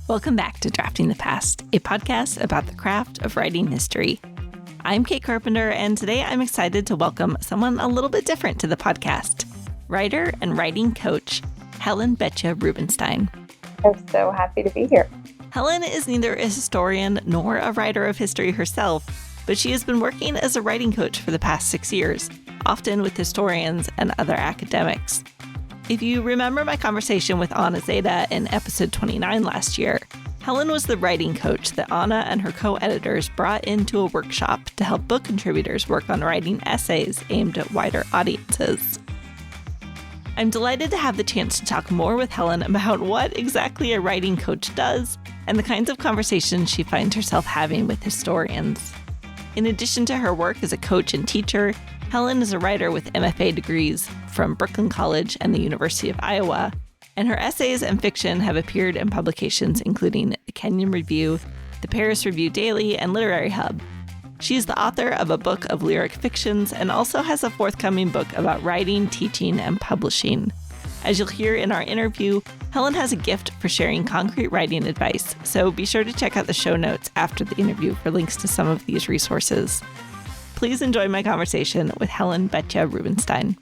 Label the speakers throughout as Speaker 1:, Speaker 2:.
Speaker 1: Welcome back to Drafting the Past, a podcast about the craft of writing history. I'm Kate Carpenter, and today I'm excited to welcome someone a little bit different to the podcast, writer and writing coach, Helen Betya Rubinstein.
Speaker 2: I'm so happy to be here.
Speaker 1: Helen is neither a historian nor a writer of history herself, but she has been working as a writing coach for the past 6 years, often with historians and other academics. If you remember my conversation with Anna Zeta in episode 29 last year, Helen was the writing coach that Anna and her co-editors brought into a workshop to help book contributors work on writing essays aimed at wider audiences. I'm delighted to have the chance to talk more with Helen about what exactly a writing coach does and the kinds of conversations she finds herself having with historians. In addition to her work as a coach and teacher, Helen is a writer with MFA degrees from Brooklyn College and the University of Iowa, and her essays and fiction have appeared in publications including the Kenyon Review, the Paris Review Daily, and Literary Hub. She is the author of a book of lyric fictions and also has a forthcoming book about writing, teaching, and publishing. As you'll hear in our interview, Helen has a gift for sharing concrete writing advice, so be sure to check out the show notes after the interview for links to some of these resources. Please enjoy my conversation with Helen Betya Rubinstein.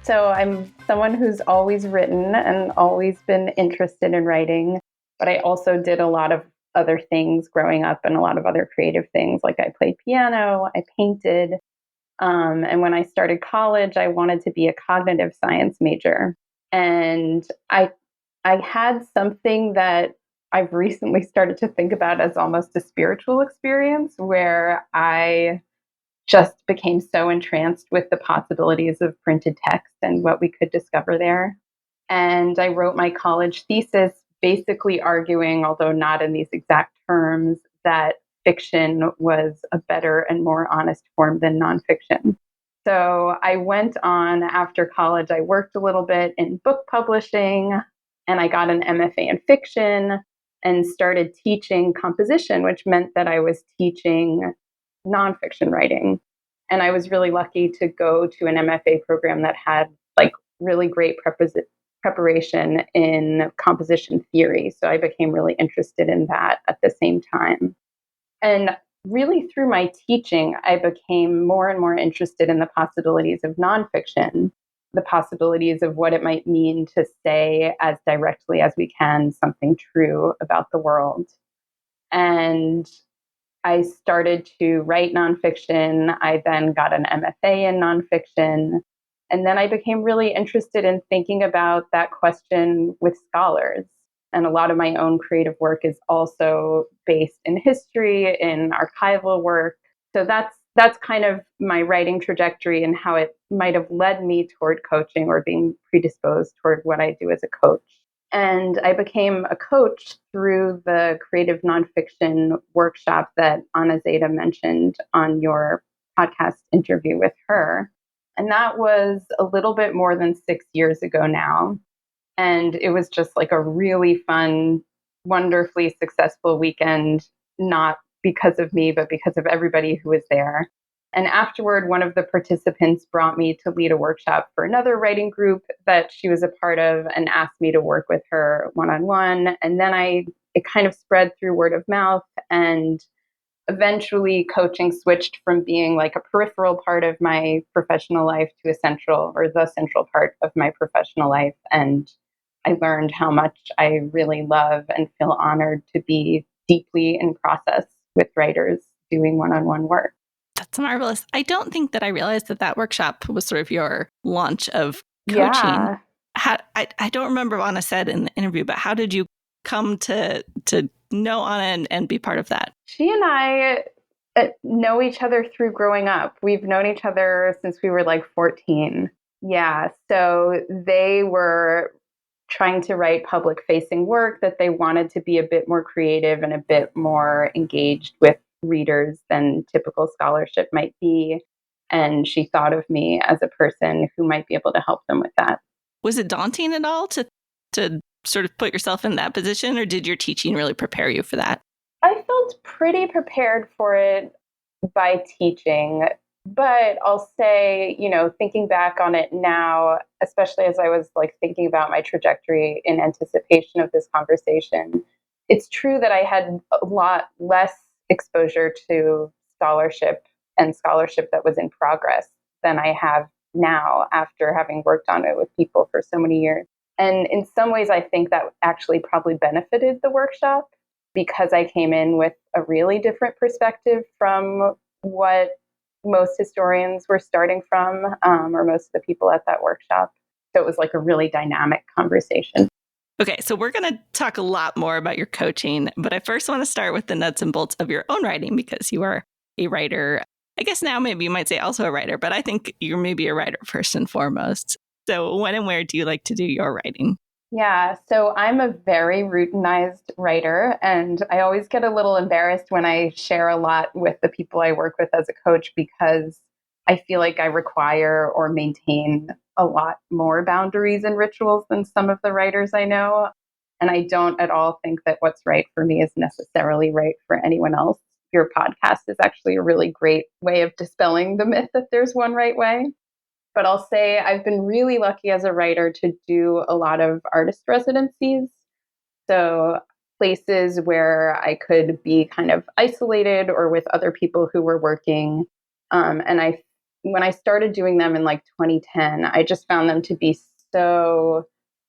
Speaker 2: So I'm someone who's always written and always been interested in writing, but I also did a lot of other things growing up and a lot of other creative things. Like I played piano, I painted, and when I started college, I wanted to be a cognitive science major. And I had something that I've recently started to think about as almost a spiritual experience where I just became so entranced with the possibilities of printed text and what we could discover there. And I wrote my college thesis basically arguing, although not in these exact terms, that fiction was a better and more honest form than nonfiction. So I went on after college, I worked a little bit in book publishing, and I got an MFA in fiction and started teaching composition, which meant that I was teaching nonfiction writing. And I was really lucky to go to an MFA program that had like really great preparation in composition theory. So I became really interested in that at the same time. And really through my teaching, I became more and more interested in the possibilities of nonfiction, the possibilities of what it might mean to say as directly as we can something true about the world. And I started to write nonfiction. I then got an MFA in nonfiction. And then I became really interested in thinking about that question with scholars. And a lot of my own creative work is also based in history, in archival work. So that's kind of my writing trajectory and how it might have led me toward coaching or being predisposed toward what I do as a coach. And I became a coach through the creative nonfiction workshop that Anna Zeta mentioned on your podcast interview with her. And that was a little bit more than 6 years ago now. And it was just like a really fun, wonderfully successful weekend, not because of me, but because of everybody who was there. And afterward, one of the participants brought me to lead a workshop for another writing group that she was a part of and asked me to work with her one-on-one. And then it kind of spread through word of mouth, and eventually coaching switched from being like a peripheral part of my professional life to the central part of my professional life. And I learned how much I really love and feel honored to be deeply in process with writers doing one-on-one work.
Speaker 1: That's marvelous. I don't think that I realized that workshop was sort of your launch of coaching.
Speaker 2: Yeah.
Speaker 1: I don't remember what Anna said in the interview, but how did you come to know Anna and be part of that?
Speaker 2: She and I know each other through growing up. We've known each other since we were like 14. Yeah. So they were trying to write public-facing work that they wanted to be a bit more creative and a bit more engaged with readers than typical scholarship might be. And she thought of me as a person who might be able to help them with that.
Speaker 1: Was it daunting at all to sort of put yourself in that position, or did your teaching really prepare you for that?
Speaker 2: I felt pretty prepared for it by teaching. But I'll say, thinking back on it now, especially as I was like thinking about my trajectory in anticipation of this conversation, it's true that I had a lot less exposure to scholarship and scholarship that was in progress than I have now after having worked on it with people for so many years. And in some ways, I think that actually probably benefited the workshop because I came in with a really different perspective from what most historians were starting from, or most of the people at that workshop. So it was like a really dynamic conversation.
Speaker 1: Okay, so we're going to talk a lot more about your coaching, but I first want to start with the nuts and bolts of your own writing because you are a writer. I guess now maybe you might say also a writer, but I think you're maybe a writer first and foremost. So when and where do you like to do your writing?
Speaker 2: Yeah, so I'm a very routinized writer, and I always get a little embarrassed when I share a lot with the people I work with as a coach because I feel like I require or maintain a lot more boundaries and rituals than some of the writers I know. And I don't at all think that what's right for me is necessarily right for anyone else. Your podcast is actually a really great way of dispelling the myth that there's one right way. But I'll say I've been really lucky as a writer to do a lot of artist residencies. So places where I could be kind of isolated or with other people who were working. When I started doing them in like 2010, I just found them to be so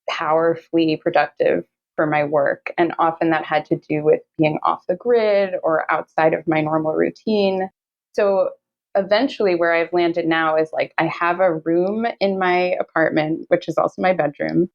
Speaker 2: powerfully productive for my work. And often that had to do with being off the grid or outside of my normal routine. So eventually, where I've landed now is like I have a room in my apartment, which is also my bedroom,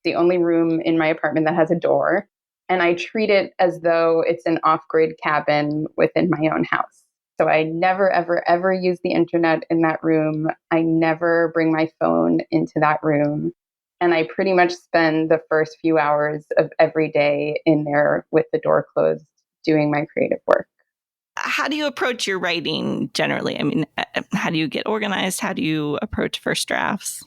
Speaker 2: the only room in my apartment that has a door. And I treat it as though it's an off grid cabin within my own house. So I never, ever, ever use the internet in that room. I never bring my phone into that room. And I pretty much spend the first few hours of every day in there with the door closed doing my creative work.
Speaker 1: How do you approach your writing generally? I mean, how do you get organized? How do you approach first drafts?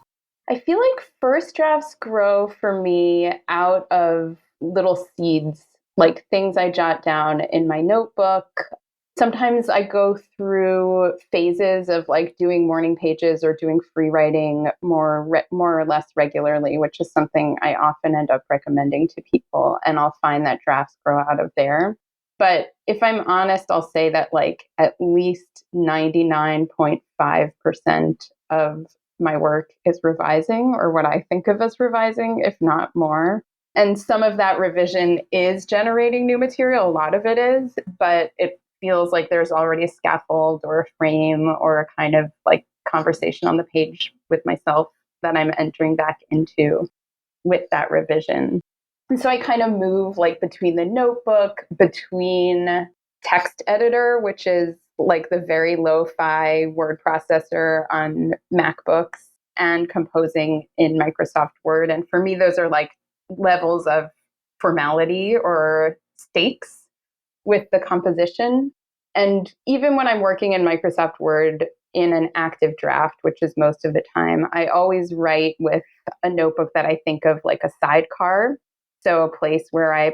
Speaker 2: I feel like first drafts grow for me out of little seeds, like things I jot down in my notebook. Sometimes I go through phases of like doing morning pages or doing free writing more or less regularly, which is something I often end up recommending to people, and I'll find that drafts grow out of there. But if I'm honest, I'll say that like at least 99.5% of my work is revising, or what I think of as revising, if not more. And some of that revision is generating new material. A lot of it is, but it feels like there's already a scaffold or a frame or a kind of like conversation on the page with myself that I'm entering back into with that revision. And so I kind of move like between the notebook, between text editor, which is like the very lo-fi word processor on MacBooks, and composing in Microsoft Word. And for me, those are like levels of formality or stakes with the composition. And even when I'm working in Microsoft Word in an active draft, which is most of the time, I always write with a notebook that I think of like a sidecar. So a place where I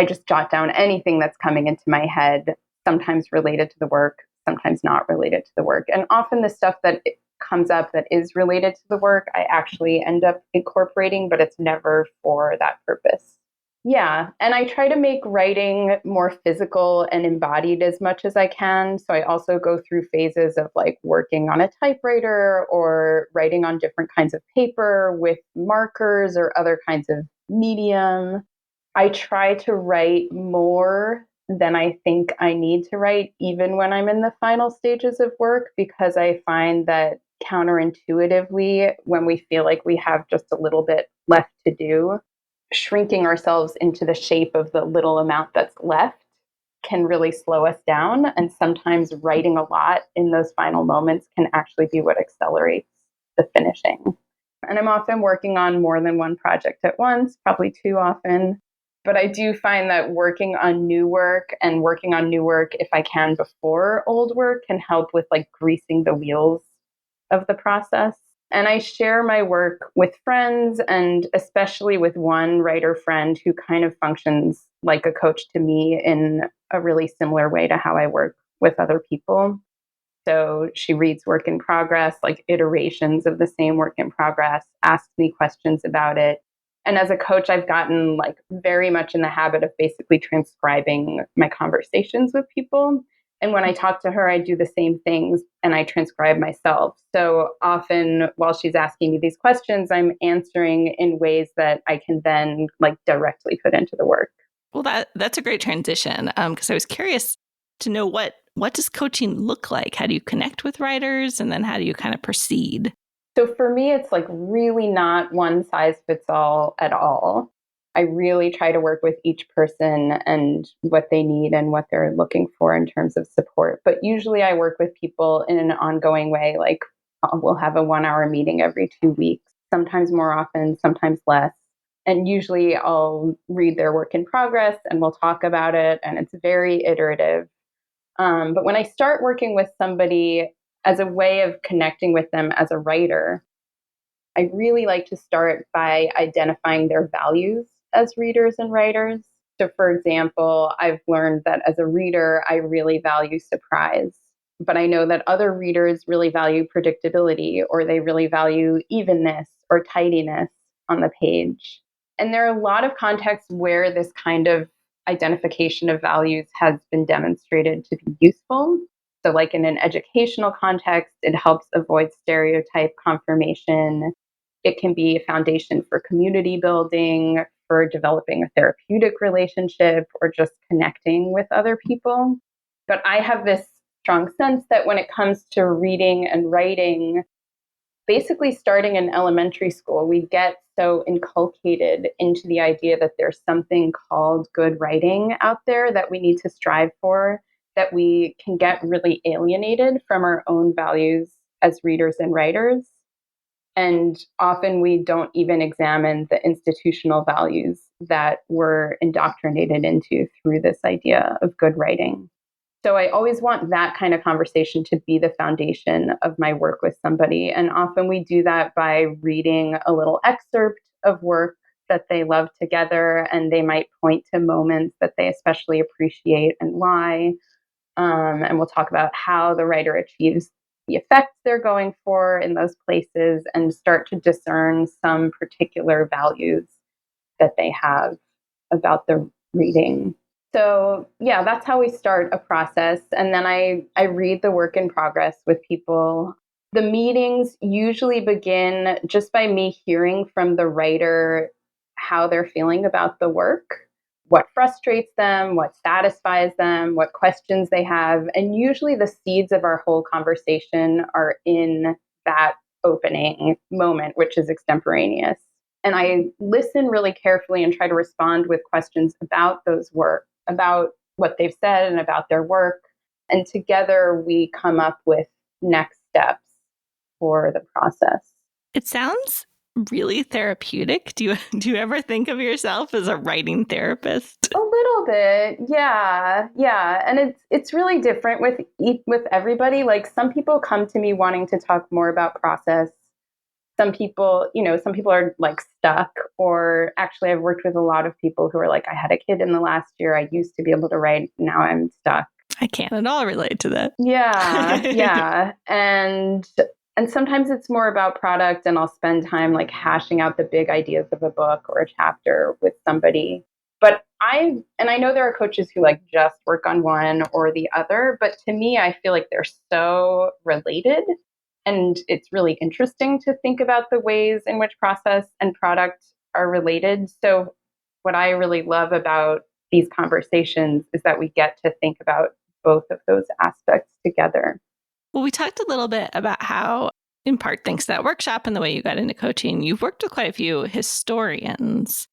Speaker 2: just jot down anything that's coming into my head, sometimes related to the work, sometimes not related to the work. And often the stuff that comes up that is related to the work, I actually end up incorporating, but it's never for that purpose. Yeah, and I try to make writing more physical and embodied as much as I can. So I also go through phases of like working on a typewriter or writing on different kinds of paper with markers or other kinds of medium. I try to write more than I think I need to write, even when I'm in the final stages of work, because I find that counterintuitively, when we feel like we have just a little bit left to do, shrinking ourselves into the shape of the little amount that's left can really slow us down. And sometimes writing a lot in those final moments can actually be what accelerates the finishing. And I'm often working on more than one project at once, probably too often. But I do find that working on new work and working on new work, if I can, before old work, can help with like greasing the wheels of the process. And I share my work with friends, and especially with one writer friend who kind of functions like a coach to me in a really similar way to how I work with other people. So she reads work in progress, like iterations of the same work in progress, asks me questions about it. And as a coach, I've gotten like very much in the habit of basically transcribing my conversations with people. And when I talk to her, I do the same things and I transcribe myself. So often while she's asking me these questions, I'm answering in ways that I can then like directly put into the work.
Speaker 1: Well, that's a great transition, because I was curious to know what does coaching look like? How do you connect with writers, and then how do you kind of proceed?
Speaker 2: So for me, it's like really not one size fits all at all. I really try to work with each person and what they need and what they're looking for in terms of support. But usually I work with people in an ongoing way, like we'll have a 1 hour meeting every 2 weeks, sometimes more often, sometimes less. And usually I'll read their work in progress and we'll talk about it. And it's very iterative. But when I start working with somebody as a way of connecting with them as a writer, I really like to start by identifying their values as readers and writers. So, for example, I've learned that as a reader, I really value surprise. But I know that other readers really value predictability, or they really value evenness or tidiness on the page. And there are a lot of contexts where this kind of identification of values has been demonstrated to be useful. So, like in an educational context, it helps avoid stereotype confirmation. It can be a foundation for community building, for developing a therapeutic relationship, or just connecting with other people. But I have this strong sense that when it comes to reading and writing, basically starting in elementary school, we get so inculcated into the idea that there's something called good writing out there that we need to strive for, that we can get really alienated from our own values as readers and writers. And often we don't even examine the institutional values that we're indoctrinated into through this idea of good writing. So I always want that kind of conversation to be the foundation of my work with somebody. And often we do that by reading a little excerpt of work that they love together, and they might point to moments that they especially appreciate and why. And we'll talk about how the writer achieves the effects they're going for in those places and start to discern some particular values that they have about the reading. So, yeah, that's how we start a process. And then I read the work in progress with people. The meetings usually begin just by me hearing from the writer how they're feeling about the work, what frustrates them, what satisfies them, what questions they have. And usually the seeds of our whole conversation are in that opening moment, which is extemporaneous. And I listen really carefully and try to respond with questions about those work, about what they've said and about their work. And together we come up with next steps for the process.
Speaker 1: It sounds really therapeutic. Do you ever think of yourself as a writing therapist?
Speaker 2: A little bit, yeah, and it's really different with everybody. Like some people come to me wanting to talk more about process. Some people are like stuck, or actually, I've worked with a lot of people who are like, I had a kid in the last year. I used to be able to write. Now I'm stuck.
Speaker 1: I can't at all relate to that.
Speaker 2: Yeah. And sometimes it's more about product, and I'll spend time like hashing out the big ideas of a book or a chapter with somebody. But I know there are coaches who like just work on one or the other, but to me, I feel like they're so related. And it's really interesting to think about the ways in which process and product are related. So, what I really love about these conversations is that we get to think about both of those aspects together.
Speaker 1: Well, we talked a little bit about how, in part, thanks to that workshop and the way you got into coaching, you've worked with quite a few historians.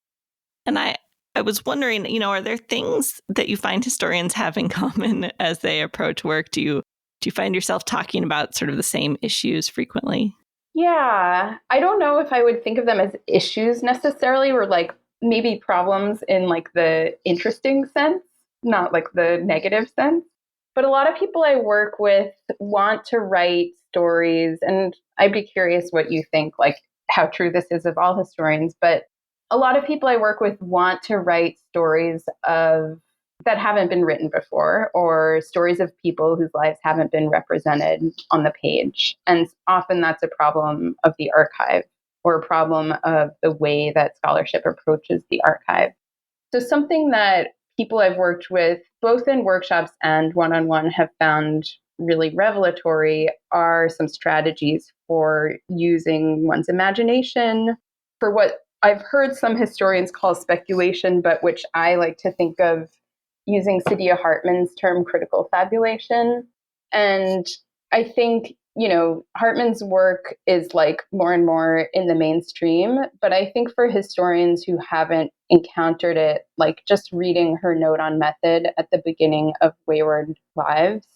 Speaker 1: And I was wondering, are there things that you find historians have in common as they approach work? Do you find yourself talking about sort of the same issues frequently?
Speaker 2: Yeah, I don't know if I would think of them as issues necessarily, or like maybe problems in like the interesting sense, not like the negative sense. But a lot of people I work with want to write stories, and I'd be curious what you think, like how true this is of all historians. But a lot of people I work with want to write stories of that haven't been written before, or stories of people whose lives haven't been represented on the page. And often that's a problem of the archive, or a problem of the way that scholarship approaches the archive. So something that people I've worked with, both in workshops and one-on-one, have found really revelatory are some strategies for using one's imagination for what I've heard some historians call speculation, but which I like to think of using Saidiya Hartman's term critical fabulation. And I think, Hartman's work is like more and more in the mainstream, but I think for historians who haven't encountered it, like just reading her note on method at the beginning of Wayward Lives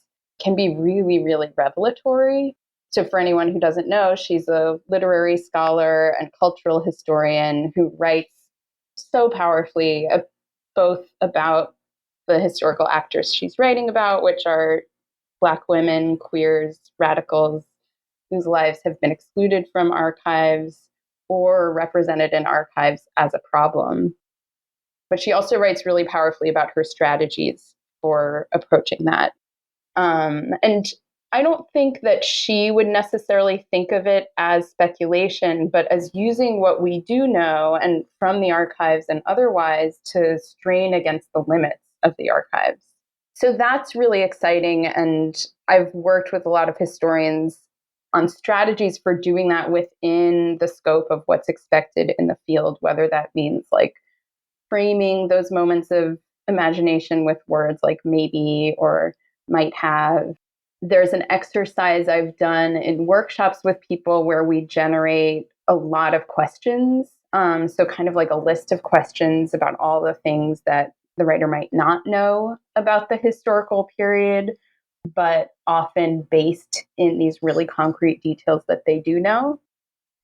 Speaker 2: can be really, really revelatory. So for anyone who doesn't know, she's a literary scholar and cultural historian who writes so powerfully both about the historical actors she's writing about, which are Black women, queers, radicals, whose lives have been excluded from archives or represented in archives as a problem. But she also writes really powerfully about her strategies for approaching that. And I don't think that she would necessarily think of it as speculation, but as using what we do know and from the archives and otherwise to strain against the limits of the archives. So that's really exciting. And I've worked with a lot of historians on strategies for doing that within the scope of what's expected in the field, whether that means like framing those moments of imagination with words like maybe or might have. There's an exercise I've done in workshops with people where we generate a lot of questions. So kind of like a list of questions about all the things that the writer might not know about the historical period, but often based in these really concrete details that they do know.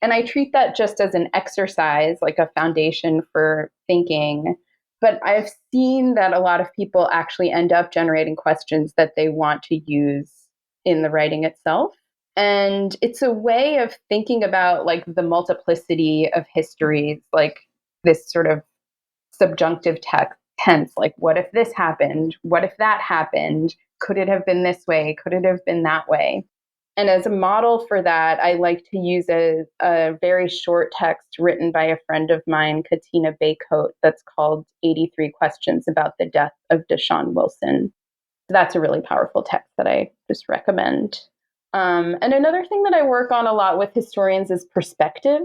Speaker 2: And I treat that just as an exercise, like a foundation for thinking. But I've seen that a lot of people actually end up generating questions that they want to use in the writing itself. And it's a way of thinking about like the multiplicity of histories, like this sort of subjunctive tense, like what if this happened? What if that happened? Could it have been this way? Could it have been that way? And as a model for that, I like to use a very short text written by a friend of mine, Katina Baycoat, that's called 83 Questions About the Death of Deshaun Wilson. So that's a really powerful text that I just recommend. And another thing that I work on a lot with historians is perspective.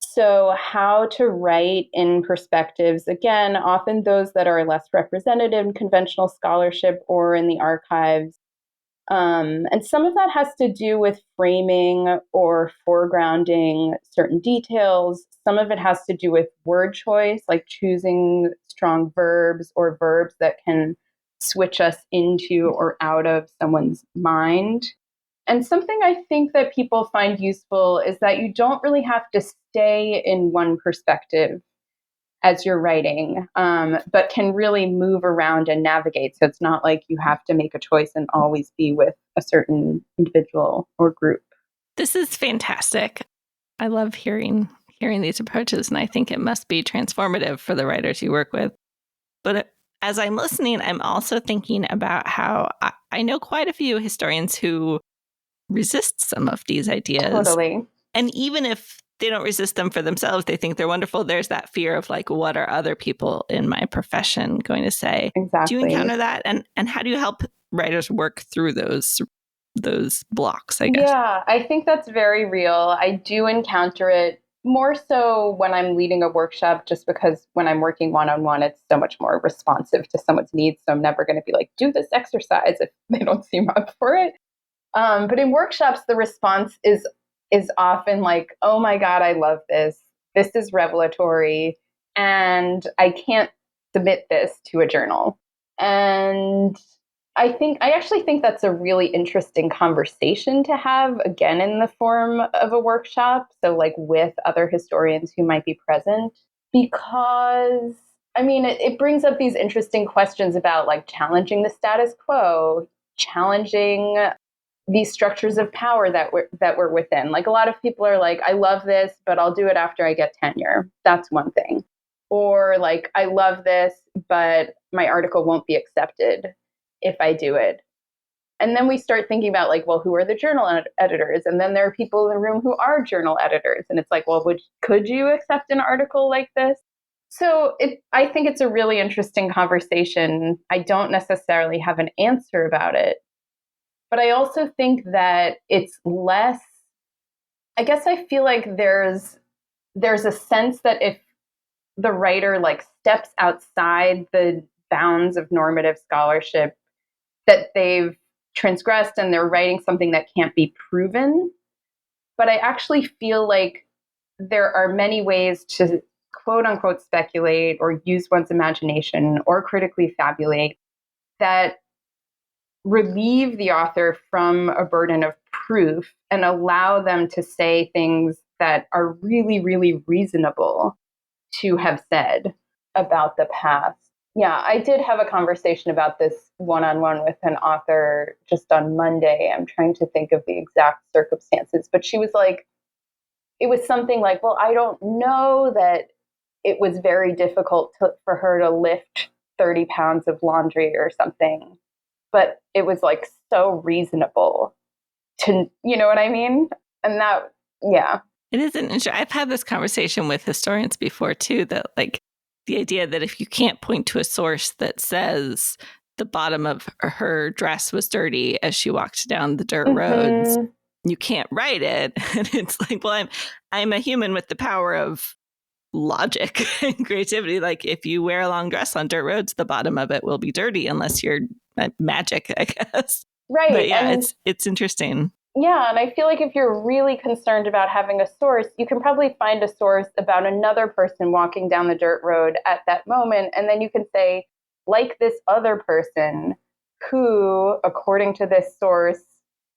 Speaker 2: So how to write in perspectives, again, often those that are less representative in conventional scholarship or in the archives. And some of that has to do with framing or foregrounding certain details. Some of it has to do with word choice, like choosing strong verbs or verbs that can switch us into or out of someone's mind. And something I think that people find useful is that you don't really have to stay in one perspective as you're writing, but can really move around and navigate. So it's not like you have to make a choice and always be with a certain individual or group.
Speaker 1: This is fantastic. I love hearing these approaches, and I think it must be transformative for the writers you work with. But as I'm listening, I'm also thinking about how I know quite a few historians who resist some of these ideas.
Speaker 2: Totally.
Speaker 1: And even if they don't resist them for themselves, they think they're wonderful. There's that fear of like, what are other people in my profession going to say?
Speaker 2: Exactly.
Speaker 1: Do you encounter that? And how do you help writers work through those blocks, I guess?
Speaker 2: Yeah, I think that's very real. I do encounter it more so when I'm leading a workshop, just because when I'm working one-on-one, it's so much more responsive to someone's needs. So I'm never going to be like, do this exercise if they don't seem up for it. But in workshops, the response is often like, oh my God, I love this. This is revelatory. And I can't submit this to a journal. And I actually think that's a really interesting conversation to have, again, in the form of a workshop. So like with other historians who might be present, because I mean, it brings up these interesting questions about like challenging the status quo, challenging these structures of power that we're within. Like a lot of people are like, I love this, but I'll do it after I get tenure. That's one thing. Or like, I love this, but my article won't be accepted if I do it. And then we start thinking about like, well, who are the journal editors? And then there are people in the room who are journal editors. And it's like, well, could you accept an article like this? So I think it's a really interesting conversation. I don't necessarily have an answer about it. But I also think that it's less, I guess I feel like there's a sense that if the writer like steps outside the bounds of normative scholarship, that they've transgressed and they're writing something that can't be proven. But I actually feel like there are many ways to quote unquote speculate or use one's imagination or critically fabulate that relieve the author from a burden of proof and allow them to say things that are really, really reasonable to have said about the past. Yeah, I did have a conversation about this one-on-one with an author just on Monday. I'm trying to think of the exact circumstances, but she was like, it was something like, well, I don't know that it was very difficult for her to lift 30 pounds of laundry or something, but it was like so reasonable to, you know what I mean? And that, yeah.
Speaker 1: It isn't. I've had this conversation with historians before too, that like the idea that if you can't point to a source that says the bottom of her dress was dirty as she walked down the dirt roads, you can't write it. And it's like, well, I'm a human with the power of logic and creativity. Like if you wear a long dress on dirt roads, the bottom of it will be dirty unless you're magic, I guess.
Speaker 2: Right.
Speaker 1: But yeah, it's interesting.
Speaker 2: Yeah, and I feel like if you're really concerned about having a source, you can probably find a source about another person walking down the dirt road at that moment. And then you can say, like this other person who, according to this source,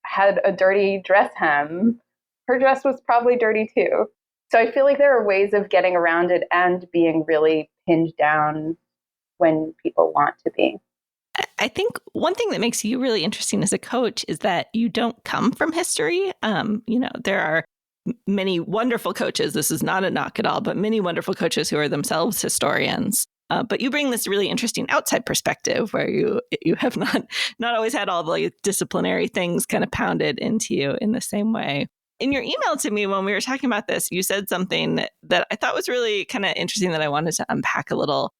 Speaker 2: had a dirty dress hem, her dress was probably dirty too. So I feel like there are ways of getting around it and being really pinned down when people want to be.
Speaker 1: I think one thing that makes you really interesting as a coach is that you don't come from history. There are many wonderful coaches. This is not a knock at all, but many wonderful coaches who are themselves historians. But you bring this really interesting outside perspective where you have not always had all the disciplinary things kind of pounded into you in the same way. In your email to me when we were talking about this, you said something that I thought was really kind of interesting that I wanted to unpack a little,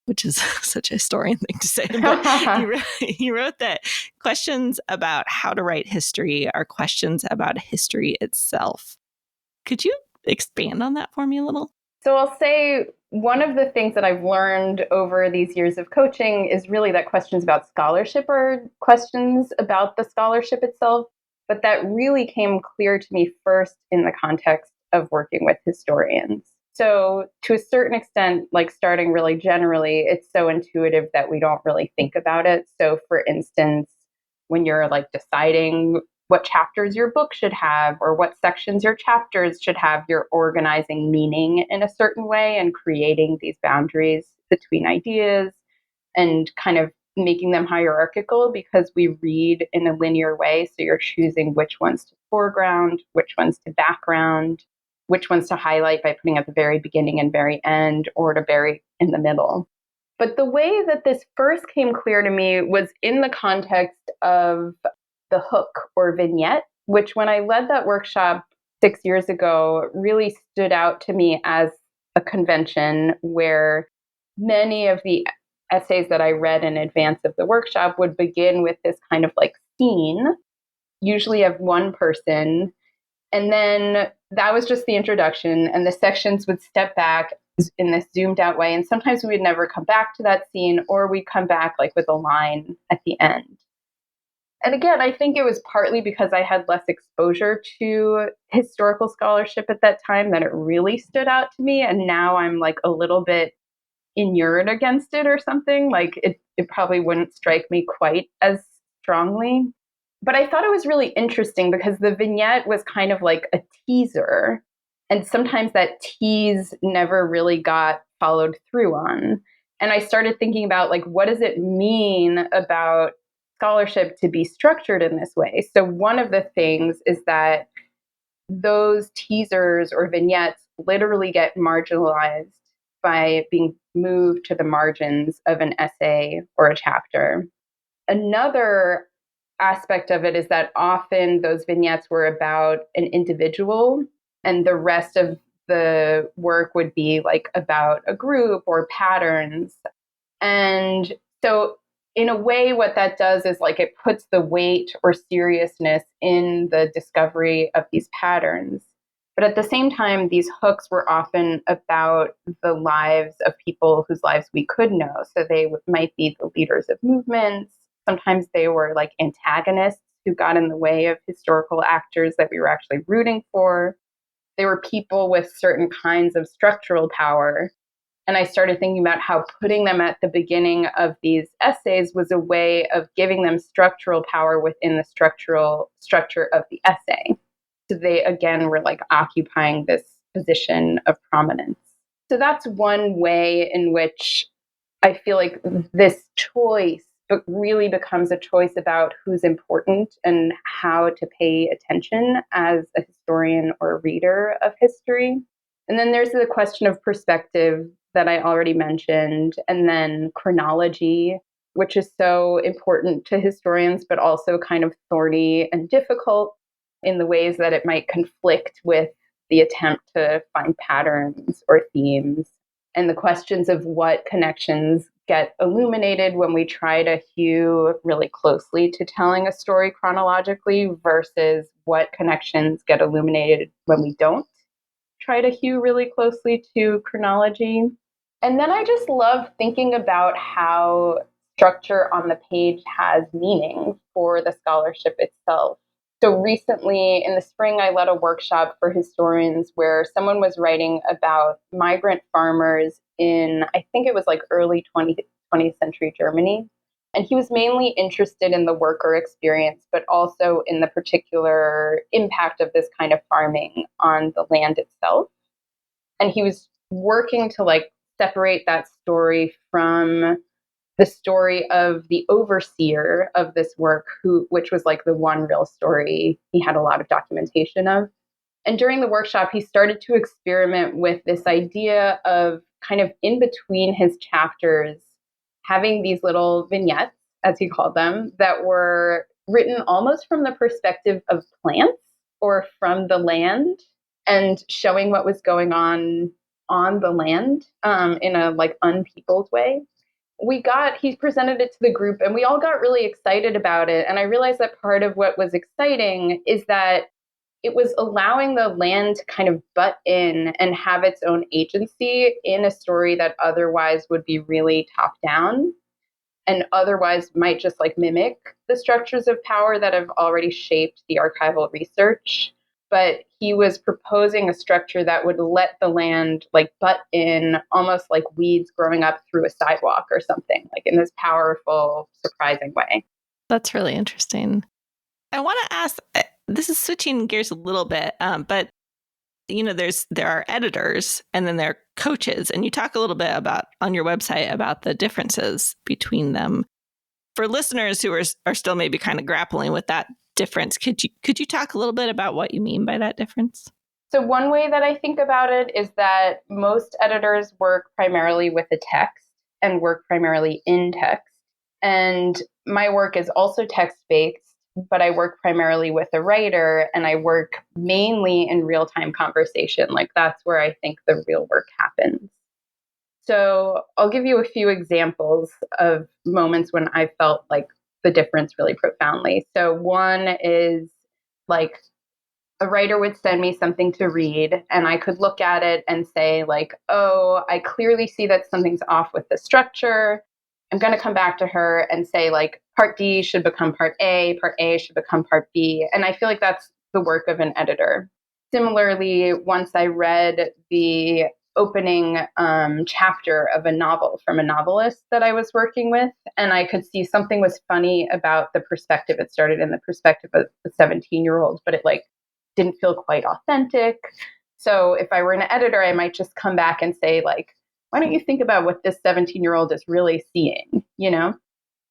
Speaker 1: which is such a historian thing to say. But he wrote that questions about how to write history are questions about history itself. Could you expand on that for me a little?
Speaker 2: So I'll say one of the things that I've learned over these years of coaching is really that questions about scholarship are questions about the scholarship itself. But that really came clear to me first in the context of working with historians. So to a certain extent, like starting really generally, it's so intuitive that we don't really think about it. So for instance, when you're like deciding what chapters your book should have or what sections your chapters should have, you're organizing meaning in a certain way and creating these boundaries between ideas and kind of making them hierarchical because we read in a linear way. So you're choosing which ones to foreground, which ones to background, which ones to highlight by putting at the very beginning and very end, or to bury in the middle. But the way that this first came clear to me was in the context of the hook or vignette, which when I led that workshop 6 years ago really stood out to me as a convention where many of the essays that I read in advance of the workshop would begin with this kind of like scene, usually of one person. And then that was just the introduction, and the sections would step back in this zoomed out way. And sometimes we would never come back to that scene, or we'd come back like with a line at the end. And again, I think it was partly because I had less exposure to historical scholarship at that time that it really stood out to me. And now I'm like a little bit inured against it or something. Like it probably wouldn't strike me quite as strongly. But I thought it was really interesting because the vignette was kind of like a teaser. And sometimes that tease never really got followed through on. And I started thinking about like, what does it mean about scholarship to be structured in this way? So one of the things is that those teasers or vignettes literally get marginalized by being moved to the margins of an essay or a chapter. Another aspect of it is that often those vignettes were about an individual, and the rest of the work would be like about a group or patterns. And so in a way, what that does is like it puts the weight or seriousness in the discovery of these patterns. But at the same time, these hooks were often about the lives of people whose lives we could know. So they might be the leaders of movements. Sometimes they were like antagonists who got in the way of historical actors that we were actually rooting for. They were people with certain kinds of structural power. And I started thinking about how putting them at the beginning of these essays was a way of giving them structural power within the structural structure of the essay. So they, again, were like occupying this position of prominence. So that's one way in which I feel like this choice really becomes a choice about who's important and how to pay attention as a historian or a reader of history. And then there's the question of perspective that I already mentioned, and then chronology, which is so important to historians, but also kind of thorny and difficult in the ways that it might conflict with the attempt to find patterns or themes, and the questions of what connections get illuminated when we try to hew really closely to telling a story chronologically versus what connections get illuminated when we don't try to hew really closely to chronology. And then I just love thinking about how structure on the page has meaning for the scholarship itself. So recently in the spring, I led a workshop for historians where someone was writing about migrant farmers in, I think it was like early 20th century Germany. And he was mainly interested in the worker experience, but also in the particular impact of this kind of farming on the land itself. And he was working to like separate that story from the story of the overseer of this work, which was like the one real story he had a lot of documentation of. And during the workshop, he started to experiment with this idea of kind of in between his chapters, having these little vignettes, as he called them, that were written almost from the perspective of plants or from the land, and showing what was going on the land in a like unpeopled way. He presented it to the group and we all got really excited about it. And I realized that part of what was exciting is that it was allowing the land to kind of butt in and have its own agency in a story that otherwise would be really top down and otherwise might just like mimic the structures of power that have already shaped the archival research. But he was proposing a structure that would let the land like butt in almost like weeds growing up through a sidewalk or something, like in this powerful, surprising way.
Speaker 1: That's really interesting. I want to ask, this is switching gears a little bit, but there are editors and then there are coaches, and you talk a little bit about on your website about the differences between them. For listeners who are still maybe kind of grappling with that difference, could you talk a little bit about what you mean by that difference?
Speaker 2: So one way that I think about it is that most editors work primarily with a text and work primarily in text. And my work is also text-based, but I work primarily with a writer and I work mainly in real-time conversation. Like that's where I think the real work happens. So I'll give you a few examples of moments when I felt like the difference really profoundly. So one is like a writer would send me something to read and I could look at it and say like, oh, I clearly see that something's off with the structure. I'm going to come back to her and say like part D should become part A should become part B. And I feel like that's the work of an editor. Similarly, once I read the opening chapter of a novel from a novelist that I was working with, and I could see something was funny about the perspective. It started in the perspective of a 17-year-old, but it like didn't feel quite authentic. So if I were an editor, I might just come back and say like, why don't you think about what this 17-year-old is really seeing, you know?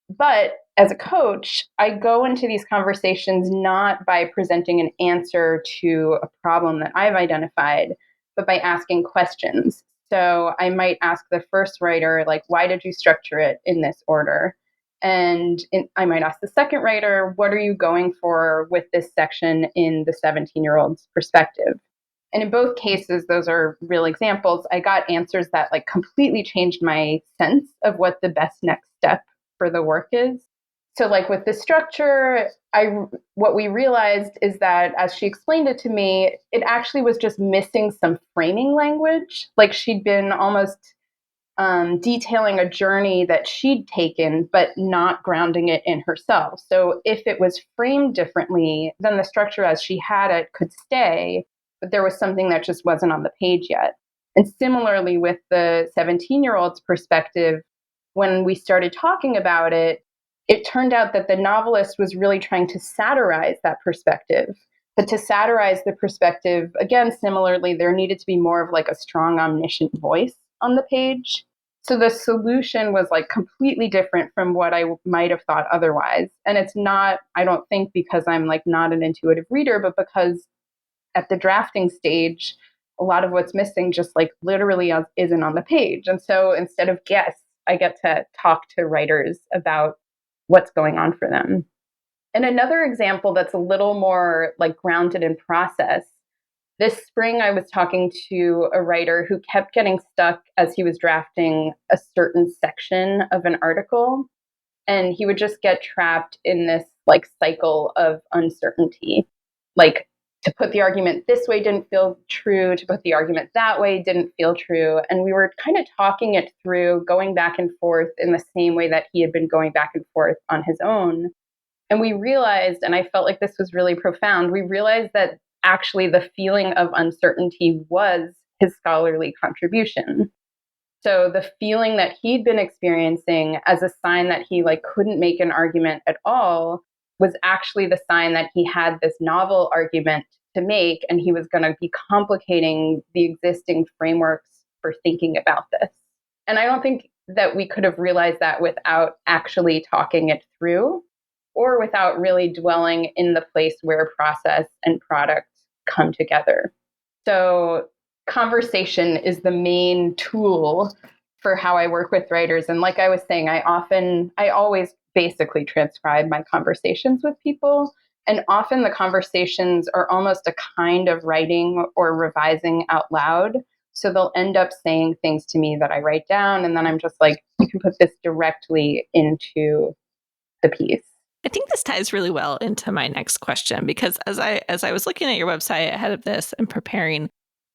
Speaker 2: But as a coach, I go into these conversations not by presenting an answer to a problem that I've identified, but by asking questions. so I might ask the first writer, like, why did you structure it in this order? I might ask the second writer, what are you going for with this section in the 17-year-old's perspective? And in both cases, those are real examples. I got answers that like completely changed my sense of what the best next step for the work is. So like with the structure, what we realized is that as she explained it to me, it actually was just missing some framing language. Like she'd been almost detailing a journey that she'd taken, but not grounding it in herself. So if it was framed differently, then the structure as she had it could stay, but there was something that just wasn't on the page yet. And similarly with the 17-year-old's perspective, when we started talking about it, it turned out that the novelist was really trying to satirize that perspective. But to satirize the perspective, again, similarly, there needed to be more of like a strong, omniscient voice on the page. So the solution was like completely different from what I might have thought otherwise. And it's not, I don't think because I'm like not an intuitive reader, but because at the drafting stage, a lot of what's missing just like literally isn't on the page. And so instead of guess, I get to talk to writers about what's going on for them. And another example that's a little more like grounded in process. This spring, I was talking to a writer who kept getting stuck as he was drafting a certain section of an article. And he would just get trapped in this like cycle of uncertainty. Like to put the argument this way didn't feel true, to put the argument that way didn't feel true. And we were kind of talking it through, going back and forth in the same way that he had been going back and forth on his own. And we realized, and I felt like this was really profound, we realized that actually the feeling of uncertainty was his scholarly contribution. So the feeling that he'd been experiencing as a sign that he like couldn't make an argument at all was actually the sign that he had this novel argument to make, and he was going to be complicating the existing frameworks for thinking about this. And I don't think that we could have realized that without actually talking it through, or without really dwelling in the place where process and product come together. So conversation is the main tool for how I work with writers. And like I was saying, I always basically transcribe my conversations with people. And often the conversations are almost a kind of writing or revising out loud. So they'll end up saying things to me that I write down. And then I'm just like, you can put this directly into the piece.
Speaker 1: I think this ties really well into my next question, because as I was looking at your website ahead of this and preparing,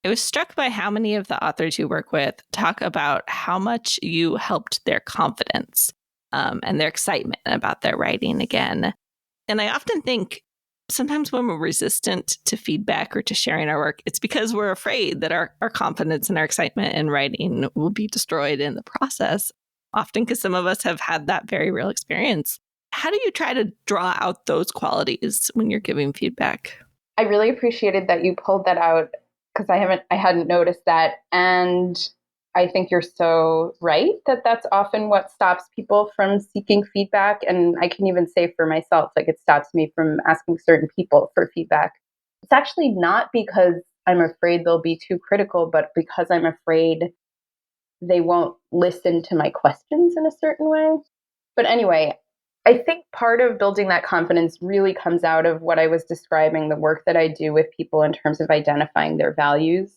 Speaker 1: I was struck by how many of the authors you work with talk about how much you helped their confidence and their excitement about their writing again. And I often think sometimes when we're resistant to feedback or to sharing our work, it's because we're afraid that our confidence and our excitement in writing will be destroyed in the process, often because some of us have had that very real experience. How do you try to draw out those qualities when you're giving feedback?
Speaker 2: I really appreciated that you pulled that out because I hadn't noticed that. And I think you're so right that that's often what stops people from seeking feedback. And I can even say for myself, like it stops me from asking certain people for feedback. It's actually not because I'm afraid they'll be too critical, but because I'm afraid they won't listen to my questions in a certain way. But anyway, I think part of building that confidence really comes out of what I was describing, the work that I do with people in terms of identifying their values,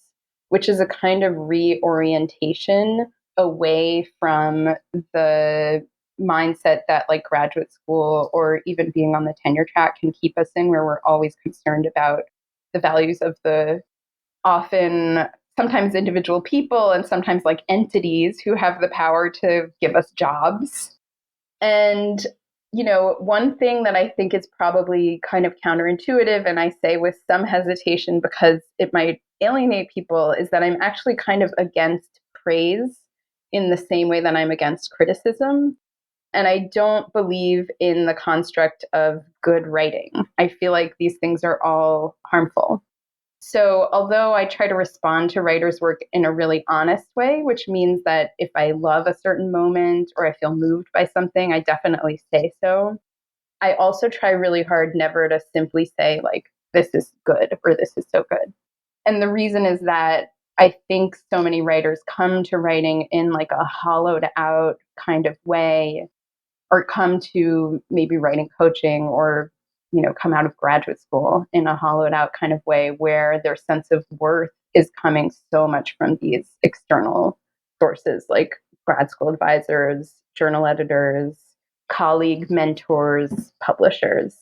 Speaker 2: which is a kind of reorientation away from the mindset that like graduate school or even being on the tenure track can keep us in, where we're always concerned about the values of the often sometimes individual people and sometimes like entities who have the power to give us jobs. And one thing that I think is probably kind of counterintuitive, and I say with some hesitation because it might alienate people, is that I'm actually kind of against praise in the same way that I'm against criticism. And I don't believe in the construct of good writing. I feel like these things are all harmful. So although I try to respond to writers' work in a really honest way, which means that if I love a certain moment or I feel moved by something, I definitely say so. I also try really hard never to simply say like, this is good or this is so good. And the reason is that I think so many writers come to writing in like a hollowed out kind of way, or come to maybe writing coaching, or come out of graduate school in a hollowed out kind of way, where their sense of worth is coming so much from these external sources like grad school advisors, journal editors, colleague mentors, publishers.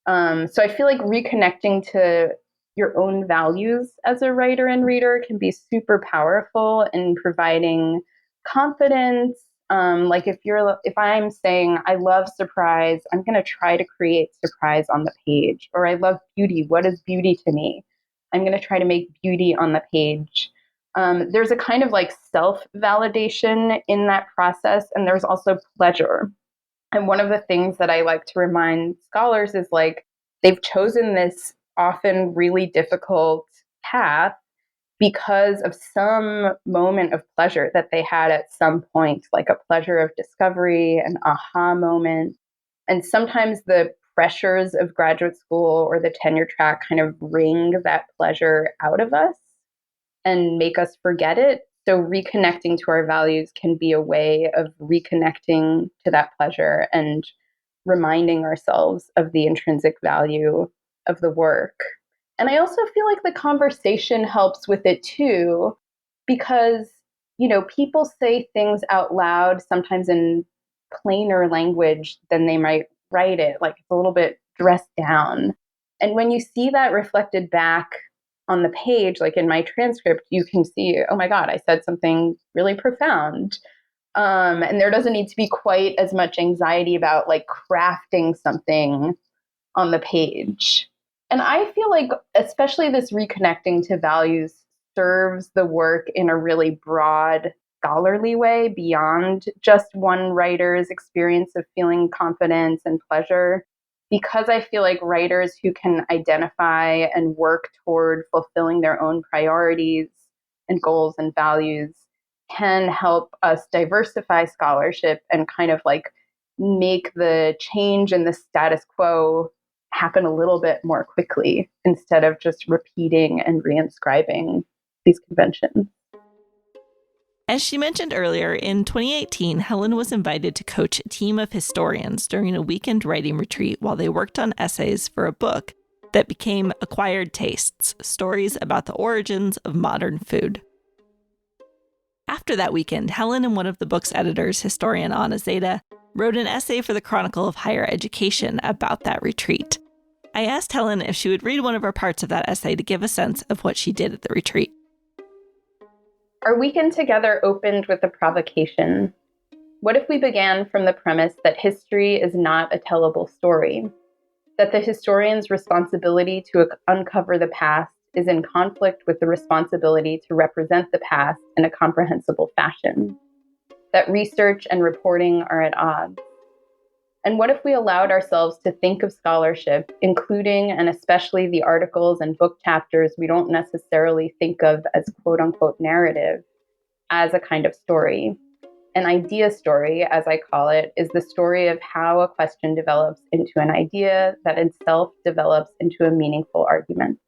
Speaker 2: So I feel like reconnecting to your own values as a writer and reader can be super powerful in providing confidence. Like if I'm saying I love surprise, I'm going to try to create surprise on the page. Or I love beauty. What is beauty to me? I'm going to try to make beauty on the page. There's a kind of like self-validation in that process, and there's also pleasure. And one of the things that I like to remind scholars is like they've chosen this often really difficult path because of some moment of pleasure that they had at some point, like a pleasure of discovery, an aha moment. And sometimes the pressures of graduate school or the tenure track kind of wring that pleasure out of us and make us forget it. So reconnecting to our values can be a way of reconnecting to that pleasure and reminding ourselves of the intrinsic value of the work. And I also feel like the conversation helps with it too, because, people say things out loud, sometimes in plainer language than they might write it, like it's a little bit dressed down. And when you see that reflected back on the page, like in my transcript, you can see, oh my God, I said something really profound. And there doesn't need to be quite as much anxiety about like crafting something on the page. And I feel like, especially this reconnecting to values serves the work in a really broad, scholarly way beyond just one writer's experience of feeling confidence and pleasure. Because I feel like writers who can identify and work toward fulfilling their own priorities and goals and values can help us diversify scholarship and kind of like make the change in the status quo happen a little bit more quickly instead of just repeating and reinscribing these conventions.
Speaker 1: As she mentioned earlier, in 2018, Helen was invited to coach a team of historians during a weekend writing retreat while they worked on essays for a book that became Acquired Tastes: Stories about the Origins of Modern Food. After that weekend, Helen and one of the book's editors, historian Anna Zeta, wrote an essay for the Chronicle of Higher Education about that retreat. I asked Helen if she would read one of her parts of that essay to give a sense of what she did at the retreat.
Speaker 2: Our weekend together opened with a provocation. What if we began from the premise that history is not a tellable story? That the historian's responsibility to uncover the past is in conflict with the responsibility to represent the past in a comprehensible fashion? That research and reporting are at odds? And what if we allowed ourselves to think of scholarship, including and especially the articles and book chapters we don't necessarily think of as quote unquote narrative, as a kind of story? An idea story, as I call it, is the story of how a question develops into an idea that itself develops into a meaningful argument.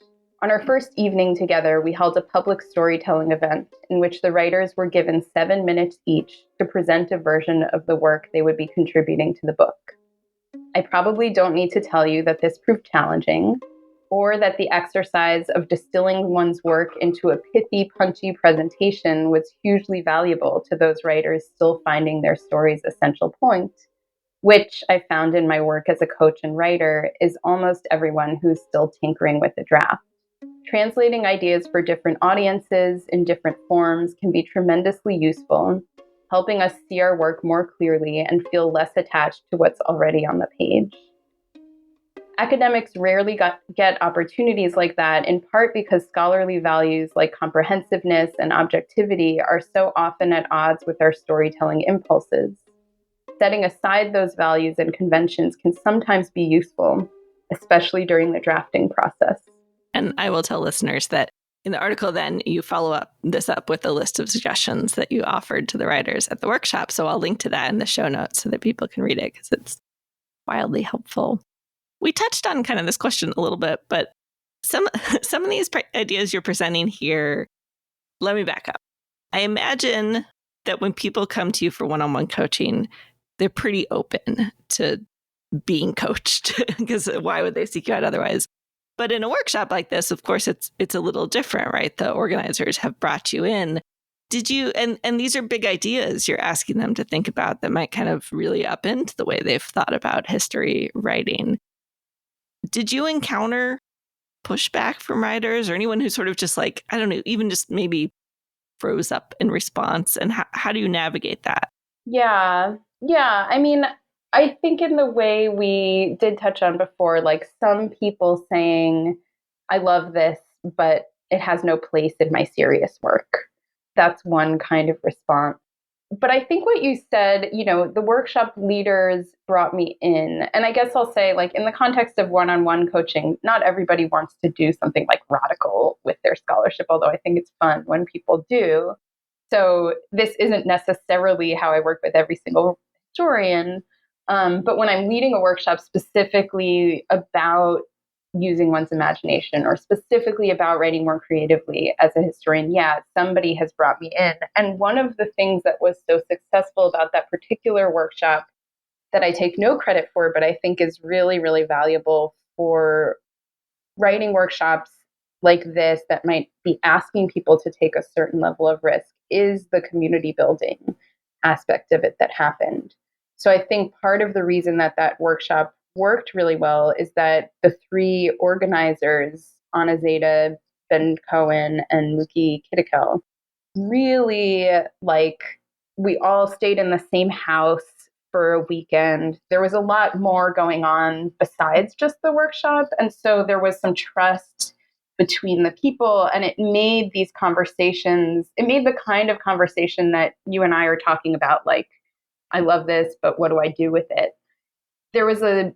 Speaker 2: On our first evening together, we held a public storytelling event in which the writers were given 7 minutes each to present a version of the work they would be contributing to the book. I probably don't need to tell you that this proved challenging, or that the exercise of distilling one's work into a pithy, punchy presentation was hugely valuable to those writers still finding their story's essential point, which I found in my work as a coach and writer is almost everyone who's still tinkering with the draft. Translating ideas for different audiences in different forms can be tremendously useful, helping us see our work more clearly and feel less attached to what's already on the page. Academics rarely get opportunities like that, in part because scholarly values like comprehensiveness and objectivity are so often at odds with our storytelling impulses. Setting aside those values and conventions can sometimes be useful, especially during the drafting process.
Speaker 1: And I will tell listeners that in the article, then you follow this up with a list of suggestions that you offered to the writers at the workshop. So I'll link to that in the show notes so that people can read it, because it's wildly helpful. We touched on kind of this question a little bit, but some of these ideas you're presenting here let me back up. I imagine that when people come to you for one-on-one coaching, they're pretty open to being coached because why would they seek you out otherwise? But in a workshop like this, of course, it's a little different, right? The organizers have brought you in. Did you, and these are big ideas you're asking them to think about that might kind of really upend the way they've thought about history writing. Did you encounter pushback from writers or anyone who sort of just like, I don't know, even just maybe froze up in response? And how do you navigate that?
Speaker 2: Yeah. Yeah. I mean, I think in the way we did touch on before, like some people saying, I love this, but it has no place in my serious work. That's one kind of response. But I think what you said, the workshop leaders brought me in. And I guess I'll say, like, in the context of one on one coaching, not everybody wants to do something like radical with their scholarship, although I think it's fun when people do. So this isn't necessarily how I work with every single historian. But when I'm leading a workshop specifically about using one's imagination or specifically about writing more creatively as a historian, yeah, somebody has brought me in. And one of the things that was so successful about that particular workshop that I take no credit for, but I think is really, really valuable for writing workshops like this that might be asking people to take a certain level of risk is the community building aspect of it that happened. So I think part of the reason that that workshop worked really well is that the three organizers, Anna Zeta, Ben Cohen, and Muki Kittikel, really we all stayed in the same house for a weekend. There was a lot more going on besides just the workshop. And so there was some trust between the people, and it made these conversations, it made the kind of conversation that you and I are talking about, like, I love this, but what do I do with it? There was a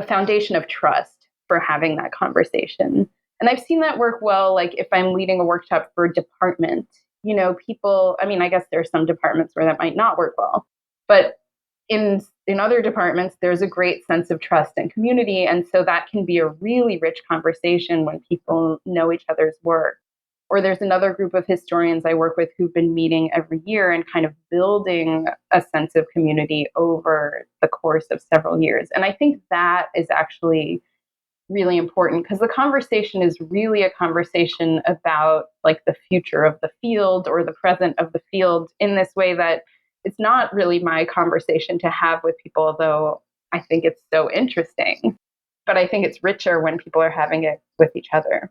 Speaker 2: foundation of trust for having that conversation. And I've seen that work well, like if I'm leading a workshop for a department, people, I mean, I guess there's some departments where that might not work well, but in other departments, there's a great sense of trust and community. And so that can be a really rich conversation when people know each other's work. Or there's another group of historians I work with who've been meeting every year and kind of building a sense of community over the course of several years. And I think that is actually really important because the conversation is really a conversation about like the future of the field or the present of the field in this way that it's not really my conversation to have with people, although I think it's so interesting. But I think it's richer when people are having it with each other.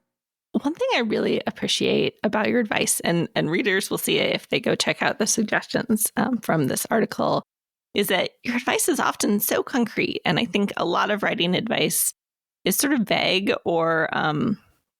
Speaker 1: One thing I really appreciate about your advice, and readers will see it if they go check out the suggestions from this article, is that your advice is often so concrete. And I think a lot of writing advice is sort of vague or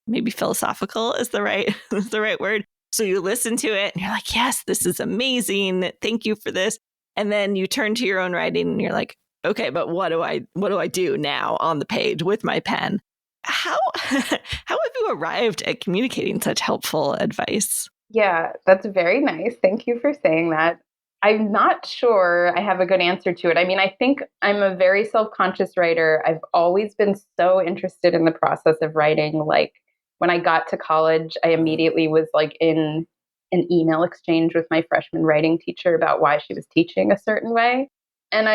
Speaker 1: maybe philosophical is the right is the right word. So you listen to it and you're like, yes, this is amazing. Thank you for this. And then you turn to your own writing and you're like, okay, but what do I do now on the page with my pen? How how have you arrived at communicating such helpful advice?
Speaker 2: Yeah, that's very nice. Thank you for saying that. I'm not sure I have a good answer to it. I mean, I think I'm a very self conscious writer. I've always been so interested in the process of writing. Like when I got to college, I immediately was like in an email exchange with my freshman writing teacher about why she was teaching a certain way. And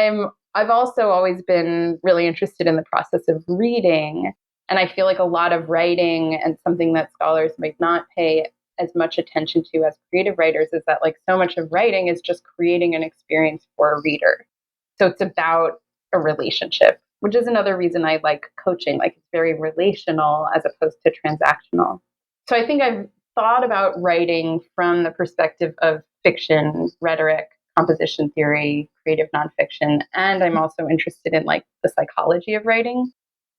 Speaker 2: I've also always been really interested in the process of reading. And I feel like a lot of writing and something that scholars might not pay as much attention to as creative writers is that like so much of writing is just creating an experience for a reader. So it's about a relationship, which is another reason I like coaching. Like it's very relational as opposed to transactional. So I think I've thought about writing from the perspective of fiction, rhetoric, composition theory, creative nonfiction, and I'm also interested in like the psychology of writing.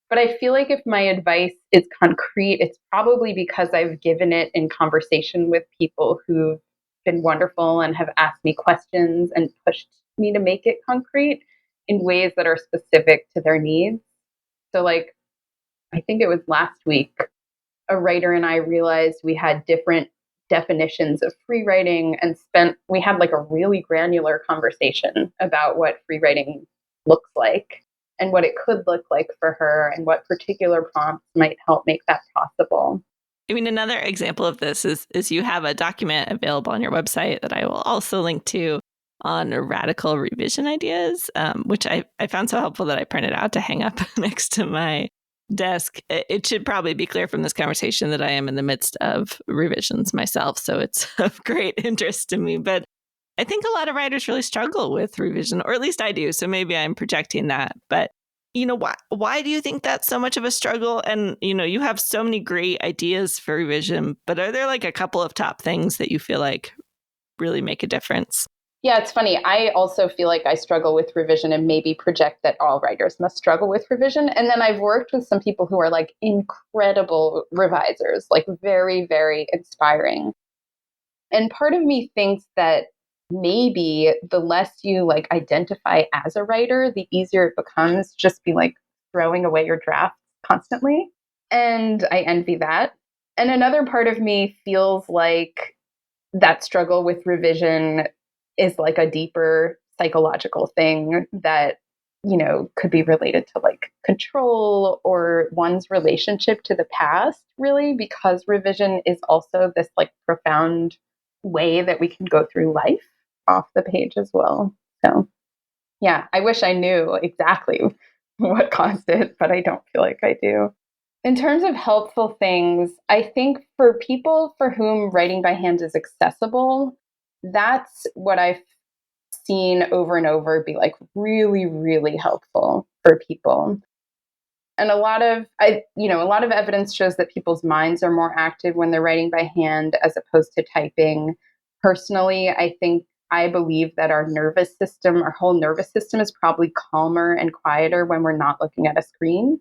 Speaker 2: But I feel like if my advice is concrete, it's probably because I've given it in conversation with people who've been wonderful and have asked me questions and pushed me to make it concrete in ways that are specific to their needs. So, like, I think it was last week, a writer and I realized we had different definitions of free writing and we had like a really granular conversation about what free writing looks like and what it could look like for her and what particular prompts might help make that possible.
Speaker 1: I mean, another example of this is you have a document available on your website that I will also link to on radical revision ideas, which I found so helpful that I printed out to hang up next to my desk. It should probably be clear from this conversation that I am in the midst of revisions myself, so it's of great interest to me. But I think a lot of writers really struggle with revision, or at least I do. So maybe I'm projecting that. But why do you think that's so much of a struggle? And you have so many great ideas for revision, but are there like a couple of top things that you feel like really make a difference?
Speaker 2: Yeah, it's funny. I also feel like I struggle with revision and maybe project that all writers must struggle with revision. And then I've worked with some people who are like incredible revisers, like very, very inspiring. And part of me thinks that maybe the less you like identify as a writer, the easier it becomes just be like throwing away your drafts constantly. And I envy that. And another part of me feels like that struggle with revision is like a deeper psychological thing that could be related to like control or one's relationship to the past, really, because revision is also this like profound way that we can go through life off the page as well. So yeah, I wish I knew exactly what caused it, but I don't feel like I do. In terms of helpful things, I think for people for whom writing by hand is accessible, that's what I've seen over and over be like really, really helpful for people. And a lot of evidence shows that people's minds are more active when they're writing by hand as opposed to typing. Personally, I believe that our whole nervous system is probably calmer and quieter when we're not looking at a screen,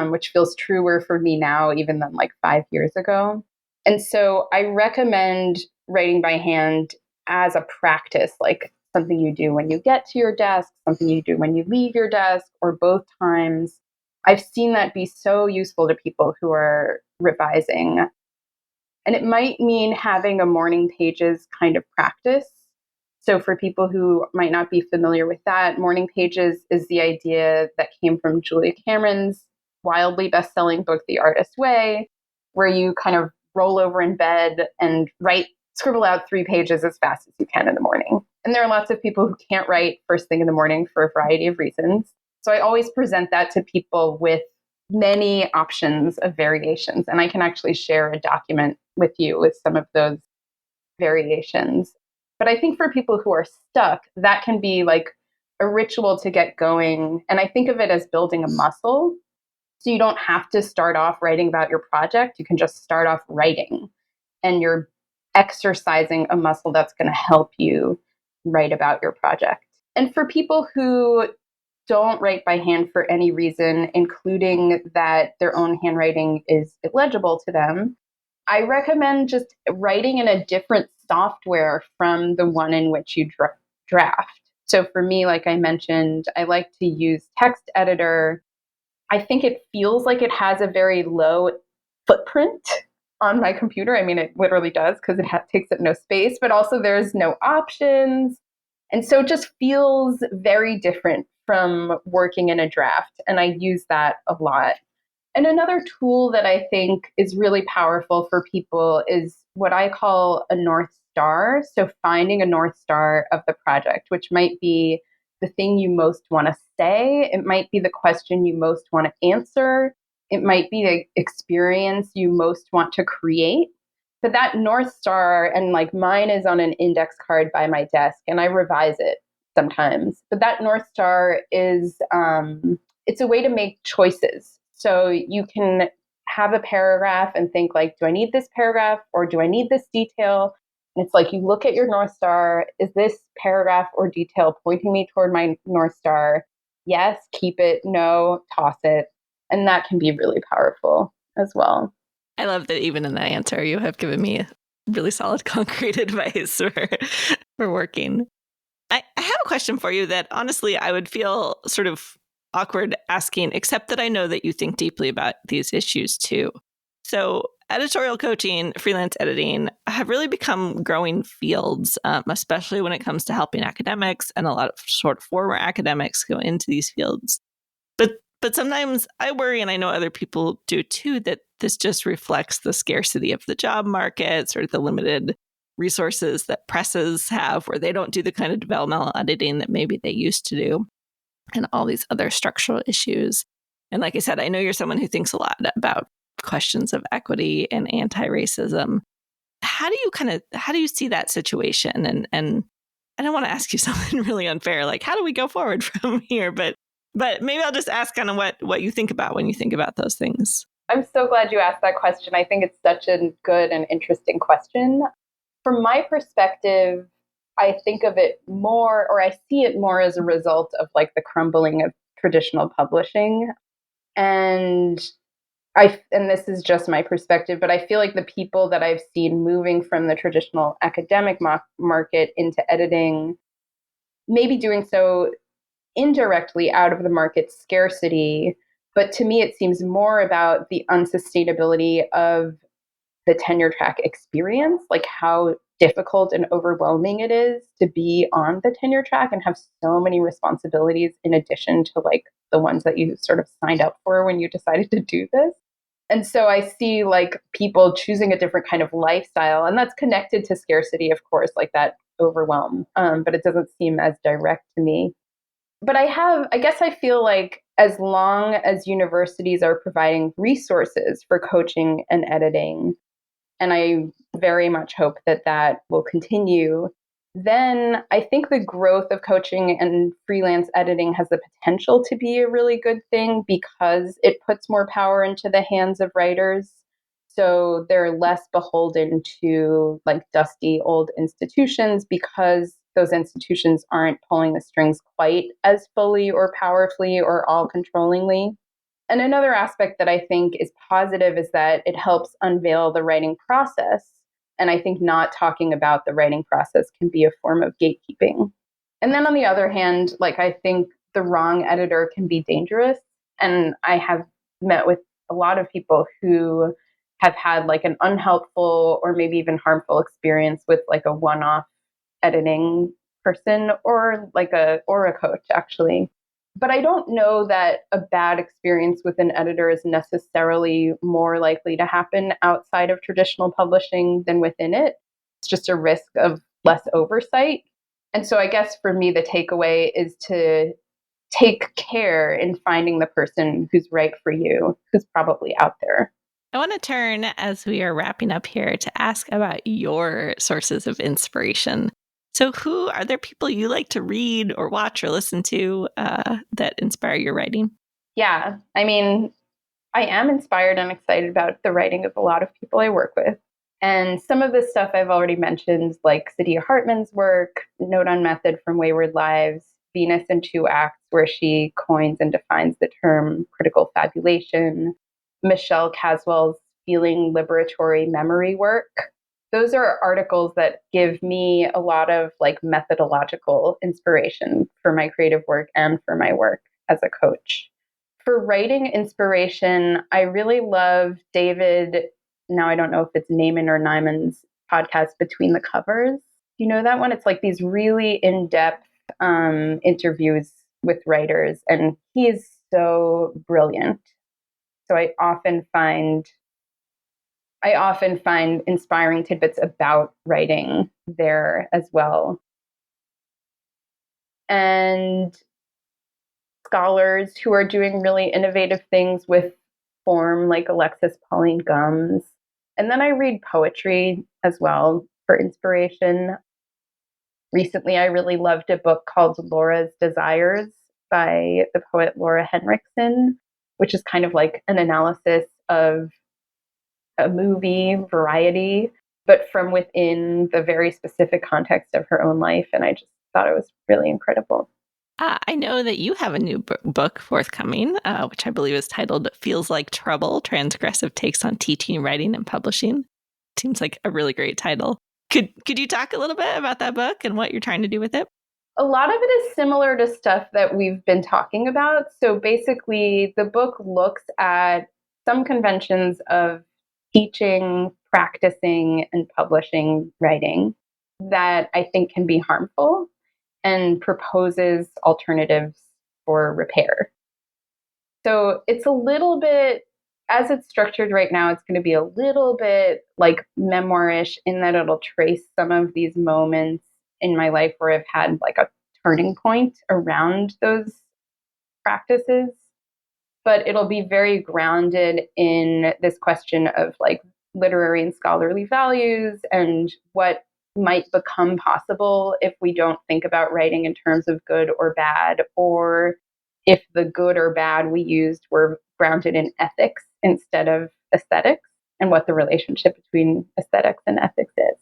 Speaker 2: which feels truer for me now, even than like 5 years ago. And so I recommend writing by hand as a practice, like something you do when you get to your desk, something you do when you leave your desk, or both times. I've seen that be so useful to people who are revising. And it might mean having a morning pages kind of practice. So for people who might not be familiar with that, morning pages is the idea that came from Julia Cameron's wildly best-selling book, The Artist's Way, where you kind of roll over in bed and scribble out 3 pages as fast as you can in the morning. And there are lots of people who can't write first thing in the morning for a variety of reasons. So I always present that to people with many options of variations. And I can actually share a document with you with some of those variations. But I think for people who are stuck, that can be like a ritual to get going. And I think of it as building a muscle. So you don't have to start off writing about your project. You can just start off writing. And you're exercising a muscle that's going to help you write about your project. And for people who don't write by hand for any reason, including that their own handwriting is illegible to them, I recommend just writing in a different software from the one in which you draft. So for me, like I mentioned, I like to use text editor. I think it feels like it has a very low footprint on my computer. I mean, it literally does because it takes up no space, but also there's no options. And so it just feels very different from working in a draft. And I use that a lot. And another tool that I think is really powerful for people is what I call a North Star. So finding a North Star of the project, which might be the thing you most want to say. It might be the question you most want to answer. It might be the experience you most want to create. But that North Star, and like mine is on an index card by my desk, and I revise it sometimes. But that North Star is, it's a way to make choices. So you can have a paragraph and think like, do I need this paragraph or do I need this detail? And it's like you look at your North Star. Is this paragraph or detail pointing me toward my North Star? Yes, keep it. No, toss it. And that can be really powerful as well.
Speaker 1: I love that even in that answer, you have given me really solid, concrete advice for working. I have a question for you that honestly I would feel sort of awkward asking, except that I know that you think deeply about these issues too. So editorial coaching, freelance editing have really become growing fields, especially when it comes to helping academics, and a lot of sort of former academics go into these fields. But sometimes I worry, and I know other people do too, that this just reflects the scarcity of the job market, sort of the limited resources that presses have, where they don't do the kind of developmental editing that maybe they used to do, and all these other structural issues. And like I said, I know you're someone who thinks a lot about questions of equity and anti-racism. How do you see that situation? And I don't want to ask you something really unfair, like how do we go forward from here? But maybe I'll just ask kind of what you think about when you think about those things.
Speaker 2: I'm so glad you asked that question. I think it's such a good and interesting question. From my perspective, I think of it more, or I see it more as a result of like the crumbling of traditional publishing. And and this is just my perspective, but I feel like the people that I've seen moving from the traditional academic market into editing, maybe doing so indirectly out of the market scarcity. But to me, it seems more about the unsustainability of the tenure track experience, like how difficult and overwhelming it is to be on the tenure track and have so many responsibilities in addition to like the ones that you sort of signed up for when you decided to do this. And so I see like people choosing a different kind of lifestyle, and that's connected to scarcity, of course, like that overwhelm. But it doesn't seem as direct to me. But I guess I feel like as long as universities are providing resources for coaching and editing, and I very much hope that that will continue, then I think the growth of coaching and freelance editing has the potential to be a really good thing because it puts more power into the hands of writers. So they're less beholden to like dusty old institutions because those institutions aren't pulling the strings quite as fully or powerfully or all controllingly. And another aspect that I think is positive is that it helps unveil the writing process. And I think not talking about the writing process can be a form of gatekeeping. And then on the other hand, like I think the wrong editor can be dangerous. And I have met with a lot of people who have had like an unhelpful or maybe even harmful experience with like a one-off editing person or a coach actually. But I don't know that a bad experience with an editor is necessarily more likely to happen outside of traditional publishing than within it. It's just a risk of less oversight. And so I guess for me, the takeaway is to take care in finding the person who's right for you, who's probably out there.
Speaker 1: I want to turn, as we are wrapping up here, to ask about your sources of inspiration. So who are there people you like to read or watch or listen to that inspire your writing?
Speaker 2: Yeah, I mean, I am inspired and excited about the writing of a lot of people I work with. And some of the stuff I've already mentioned, like Sadia Hartman's work, Note on Method from Wayward Lives, Venus in Two Acts, where she coins and defines the term critical fabulation, Michelle Caswell's Feeling Liberatory Memory work. Those are articles that give me a lot of like methodological inspiration for my creative work and for my work as a coach. For writing inspiration, I really love David. Now, I don't know if it's Naiman or Nyman's podcast, Between the Covers. You know that one? It's like these really in-depth interviews with writers, and he is so brilliant. So I often find inspiring tidbits about writing there as well. And scholars who are doing really innovative things with form, like Alexis Pauline Gumbs. And then I read poetry as well for inspiration. Recently, I really loved a book called Laura's Desires by the poet Laura Henriksen, which is kind of like an analysis of a movie variety, but from within the very specific context of her own life. And I just thought it was really incredible.
Speaker 1: I know that you have a new book forthcoming, which I believe is titled Feels Like Trouble, Transgressive Takes on Teaching, Writing, and Publishing. Seems like a really great title. Could you talk a little bit about that book and what you're trying to do with it?
Speaker 2: A lot of it is similar to stuff that we've been talking about. So basically, the book looks at some conventions of teaching, practicing, and publishing writing that I think can be harmful and proposes alternatives for repair. So it's a little bit as it's structured right now, it's going to be a little bit like memoirish in that it'll trace some of these moments in my life where I've had like a turning point around those practices. But it'll be very grounded in this question of like literary and scholarly values and what might become possible if we don't think about writing in terms of good or bad, or if the good or bad we used were grounded in ethics instead of aesthetics, and what the relationship between aesthetics and ethics is.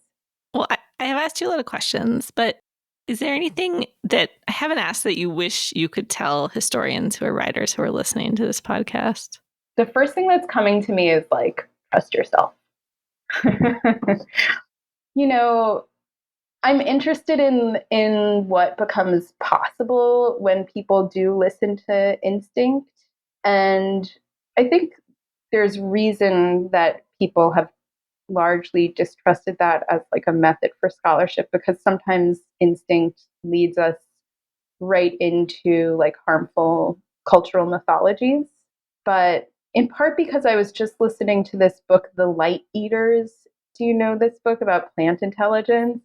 Speaker 1: Well, I have asked you a lot of questions, but is there anything that I haven't asked that you wish you could tell historians who are writers who are listening to this podcast?
Speaker 2: The first thing that's coming to me is like, trust yourself. You know, I'm interested in what becomes possible when people do listen to instinct. And I think there's reason that people have largely distrusted that as like a method for scholarship, because sometimes instinct leads us right into like harmful cultural mythologies. But in part because I was just listening to this book, The Light Eaters. Do you know this book about plant intelligence?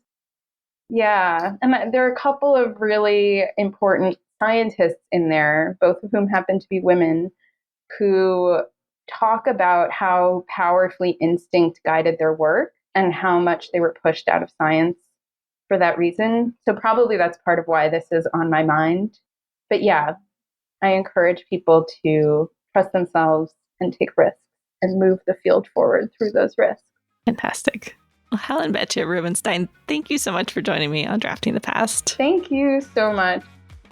Speaker 2: Yeah. And there are a couple of really important scientists in there, both of whom happen to be women, who talk about how powerfully instinct guided their work and how much they were pushed out of science for that reason. So probably that's part of why this is on my mind. But yeah, I encourage people to trust themselves and take risks and move the field forward through those risks.
Speaker 1: Fantastic. Well, Helen, Betya, Rubinstein, thank you so much for joining me on Drafting the Past.
Speaker 2: Thank you so much.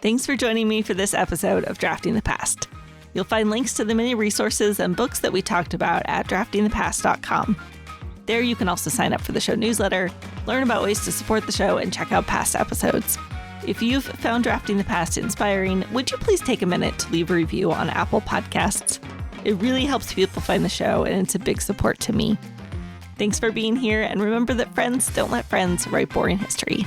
Speaker 1: Thanks for joining me for this episode of Drafting the Past. You'll find links to the many resources and books that we talked about at draftingthepast.com. There you can also sign up for the show newsletter, learn about ways to support the show, and check out past episodes. If you've found Drafting the Past inspiring, would you please take a minute to leave a review on Apple Podcasts? It really helps people find the show, and it's a big support to me. Thanks for being here, and remember that friends don't let friends write boring history.